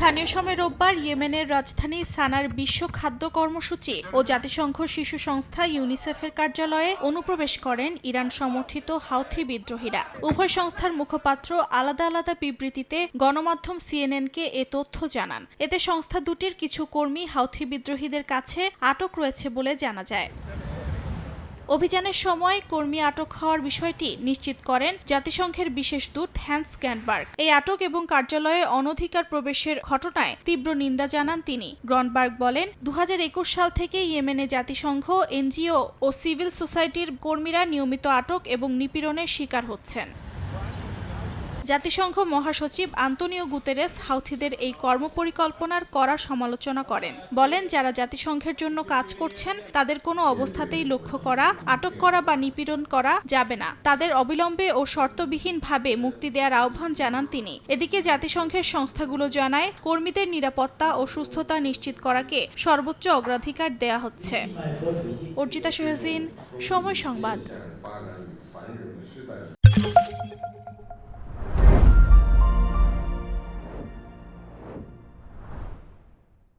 স্থানীয় সময় রোববার ইয়েমেনের রাজধানী সানার বিশ্ব খাদ্য কর্মসূচি ও জাতিসংঘ শিশু সংস্থা ইউনিসেফের কার্যালয়ে অনুপ্রবেশ করেন ইরান সমর্থিত হাউথি বিদ্রোহীরা। উভয় সংস্থার মুখপাত্র আলাদা আলাদা বিবৃতিতে গণমাধ্যম সিএনএনকে এ তথ্য জানান। এতে সংস্থা দুটির কিছু কর্মী হাউথি বিদ্রোহীদের কাছে আটক রয়েছে বলে জানা যায়। অভিযানের সময় কর্মী আটক হওয়ার বিষয়টি নিশ্চিত করেন জাতিসংঘের বিশেষ দূত হ্যান্স গ্র্যান্ডবার্গ। এই আটক এবং কার্যালয়ে অনধিকার প্রবেশের ঘটনায় তীব্র নিন্দা জানান তিনি। গ্রনবার্গ বলেন, ২০২১ সাল থেকে ইয়েমেনে জাতিসংঘ, এনজিও ও সিভিল সোসাইটির কর্মীরা নিয়মিত আটক এবং নিপীড়নের শিকার হচ্ছেন। জাতিসংঘ মহাসচিব আন্তোনিও গুতেরেস হাউথিদের এই কর্মপরিকল্পনার কড়া সমালোচনা করেন। বলেন, যারা জাতিসংঘের জন্য কাজ করছেন তাদের কোনো অবস্থাতেই লক্ষ্য করা, আটক করা বা নিপীড়ন করা যাবে না। তাদের অবিলম্বে ও শর্তবিহীনভাবে মুক্তি দেওয়ার আহ্বান জানান তিনি। এদিকে জাতিসংঘের সংস্থাগুলো জানায়, কর্মীদের নিরাপত্তা ও সুস্থতা নিশ্চিত করাকে সর্বোচ্চ অগ্রাধিকার দেয়া হচ্ছে। অর্জিতা সোহাজিন, সময় সংবাদ।